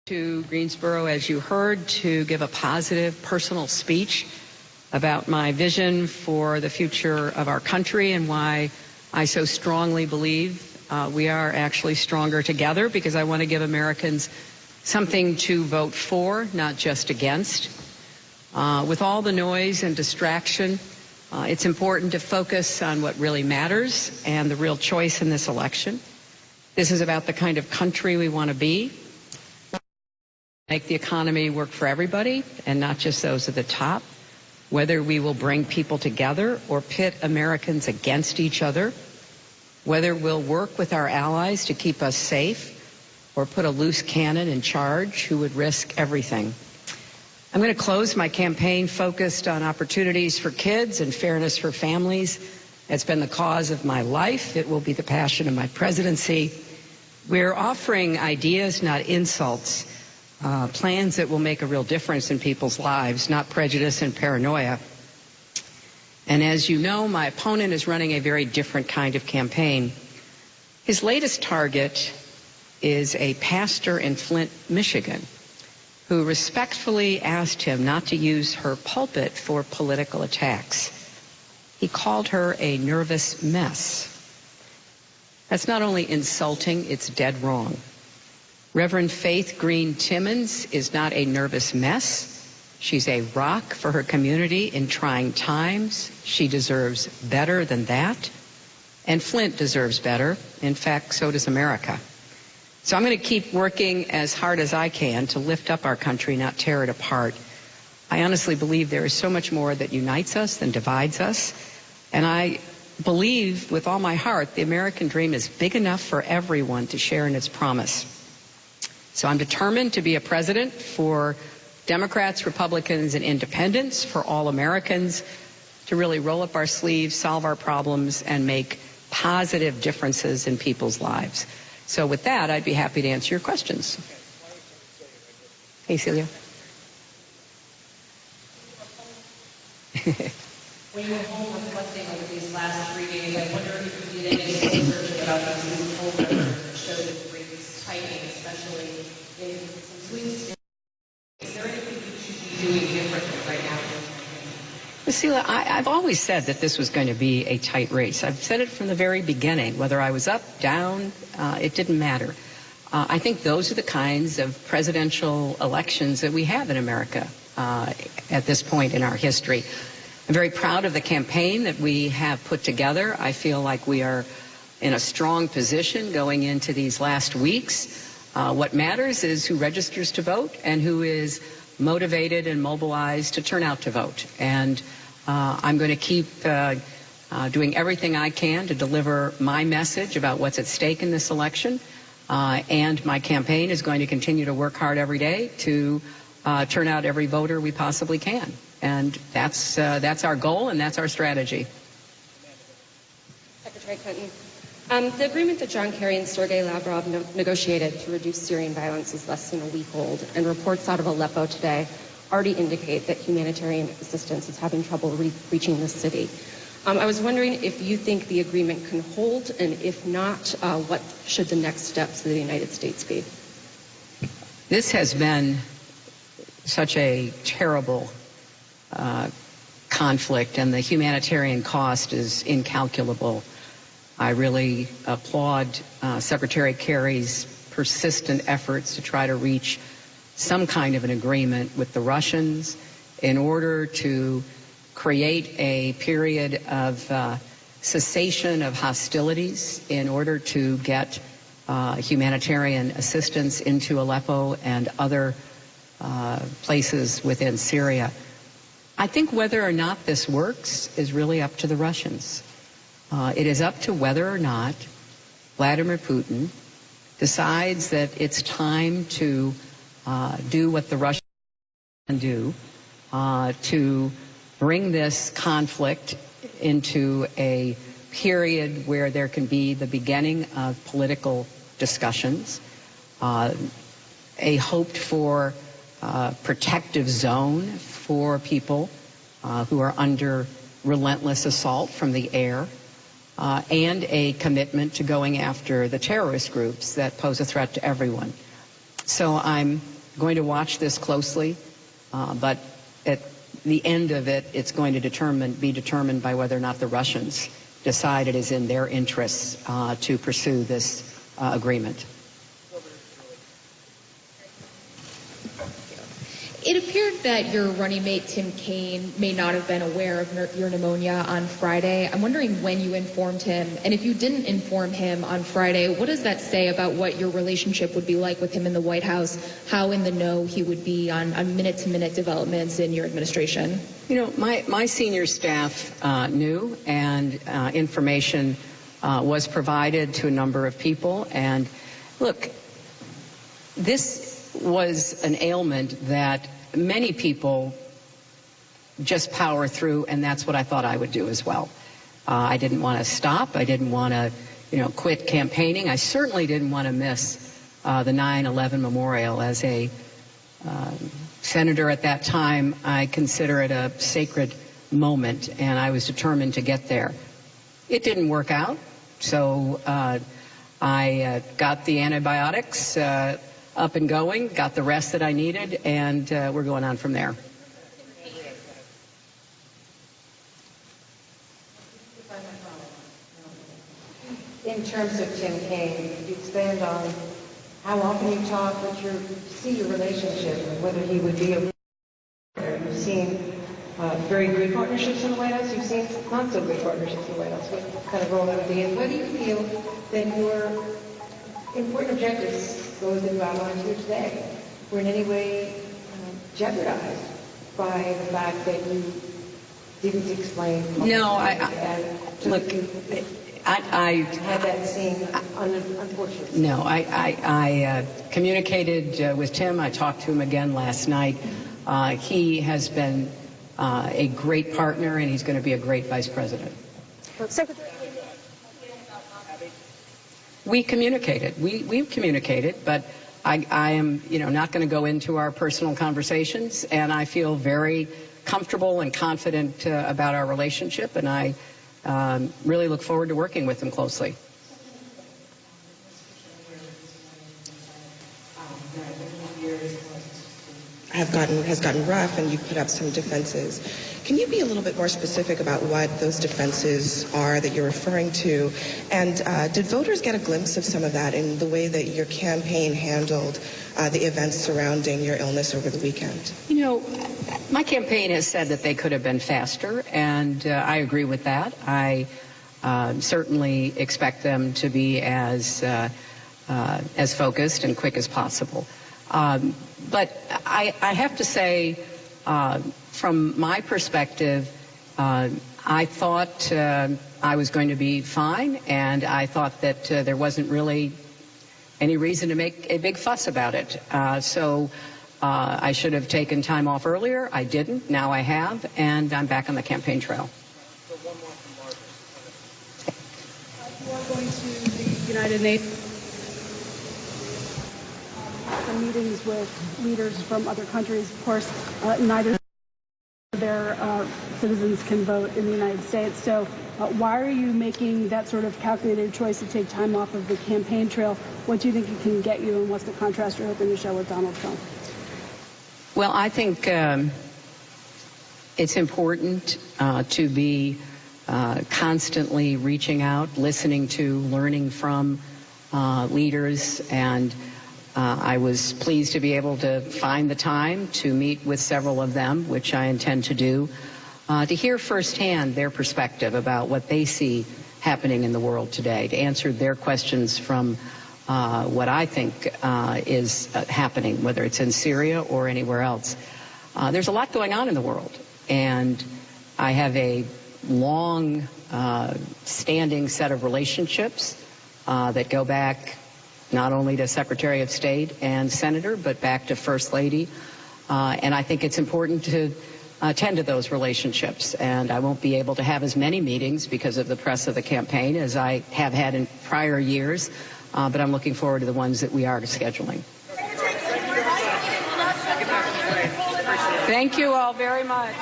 To Greensboro, as you heard, to give a positive personal speech about my vision for the future of our country and why I so strongly believe we are actually stronger together, because I want to give Americans something to vote for, not just against. With all the noise and distraction, it's important to focus on what really matters and the real choice in this election. This is about the kind of country we want to be. Make the economy work for everybody and not just those at the top. Whether we will bring people together or pit Americans against each other. Whether we'll work with our allies to keep us safe or put a loose cannon in charge who would risk everything. I'm going to close my campaign focused on opportunities for kids and fairness for families. It's been the cause of my life. It will be the passion of my presidency. We're offering ideas, not insults. Plans that will make a real difference in people's lives, not prejudice and paranoia. And as you know, my opponent is running a very different kind of campaign. His latest target is a pastor in Flint, Michigan, who respectfully asked him not to use her pulpit for political attacks. He called her a nervous mess. That's not only insulting, it's dead wrong. Reverend Faith Green Timmons is not a nervous mess. She's a rock for her community in trying times. She deserves better than that. And Flint deserves better. In fact, so does America. So I'm going to keep working as hard as I can to lift up our country, not tear it apart. I honestly believe there is so much more that unites us than divides us. And I believe with all my heart the American dream is big enough for everyone to share in its promise. So I'm determined to be a president for Democrats, Republicans, and independents, for all Americans, to really roll up our sleeves, solve our problems, and make positive differences in people's lives. So with that, I'd be happy to answer your questions. Hey, Celia. When you were home reflecting over these last 3 days, I wonder if you did any research about these new poll numbers that show that the rate is tightening, especially in some swing states. Is there anything you should be doing differently right now? Celia, I've always said that this was going to be a tight race. I've said it from the very beginning. Whether I was up, down, it didn't matter. I think those are the kinds of presidential elections that we have in America at this point in our history. I'm very proud of the campaign that we have put together. I feel like we are in a strong position going into these last weeks. What matters is who registers to vote and who is motivated and mobilized to turn out to vote. And I'm going to keep doing everything I can to deliver my message about what's at stake in this election. And my campaign is going to continue to work hard every day to turn out every voter we possibly can. And that's our goal and that's our strategy. Secretary Clinton. The agreement that John Kerry and Sergei Lavrov negotiated to reduce Syrian violence is less than a week old, and reports out of Aleppo today already indicate that humanitarian assistance is having trouble reaching the city. I was wondering if you think the agreement can hold, and if not, what should the next steps of the United States be? This has been such a terrible conflict, and the humanitarian cost is incalculable. I really applaud Secretary Kerry's persistent efforts to try to reach some kind of an agreement with the Russians in order to create a period of cessation of hostilities, in order to get humanitarian assistance into Aleppo and other places within Syria. I think whether or not this works is really up to the Russians. It is up to whether or not Vladimir Putin decides that it's time to do what the Russians can do to bring this conflict into a period where there can be the beginning of political discussions, a hoped for protective zone for people who are under relentless assault from the air, and a commitment to going after the terrorist groups that pose a threat to everyone. So I'm going to watch this closely, but at the end of it, it's going to be determined by whether or not the Russians decide it is in their interests to pursue this agreement. It appeared that your running mate, Tim Kaine, may not have been aware of your pneumonia on Friday. I'm wondering when you informed him, and if you didn't inform him on Friday, what does that say about what your relationship would be like with him in the White House, how in the know he would be on minute-to-minute developments in your administration? You know, my senior staff knew, and information was provided to a number of people. And look, this was an ailment that many people just power through, and that's what I thought I would do as well. I didn't want to stop. I didn't want to, quit campaigning. I certainly didn't want to miss the 9/11 memorial. As a senator at that time, I consider it a sacred moment, and I was determined to get there. It didn't work out, so I got the antibiotics up and going, got the rest that I needed, and we're going on from there. In terms of Tim Kaine, could you expand on how often you talk, see your relationship, and whether he would be a... You've seen very good partnerships in the White House. You've seen not so good partnerships in the White House. What kind of role that would be? And whether you feel that your important objectives, those that you outlined here today, were in any way jeopardized by the fact that you didn't explain. No, look, I had that scene, unfortunately. No, I communicated with Tim. I talked to him again last night. He has been a great partner, and he's going to be a great vice president. Secretary. We communicated. We've communicated, but I am, not going to go into our personal conversations, and I feel very comfortable and confident about our relationship, and I really look forward to working with him closely. Has gotten rough, and you put up some defenses. Can you be a little bit more specific about what those defenses are that you're referring to? And did voters get a glimpse of some of that in the way that your campaign handled the events surrounding your illness over the weekend? My campaign has said that they could have been faster, and I agree with that. I certainly expect them to be as focused and quick as possible. But I have to say, from my perspective, I thought I was going to be fine, and I thought that there wasn't really any reason to make a big fuss about it. So I should have taken time off earlier. I didn't. Now I have, and I'm back on the campaign trail. So one more from Margaret. You are going to the United Nations. Some meetings with leaders from other countries. Of course, neither of their citizens can vote in the United States. So why are you making that sort of calculated choice to take time off of the campaign trail? What do you think it can get you, and what's the contrast you're hoping to show with Donald Trump? Well, I think it's important to be constantly reaching out, listening to, learning from leaders, and I was pleased to be able to find the time to meet with several of them, which I intend to do, to hear firsthand their perspective about what they see happening in the world today, to answer their questions from what I think is happening, whether it's in Syria or anywhere else. There's a lot going on in the world, and I have a long standing set of relationships that go back not only to Secretary of State and Senator, but back to First Lady. And I think it's important to tend to those relationships. And I won't be able to have as many meetings because of the press of the campaign as I have had in prior years. But I'm looking forward to the ones that we are scheduling. Thank you all very much.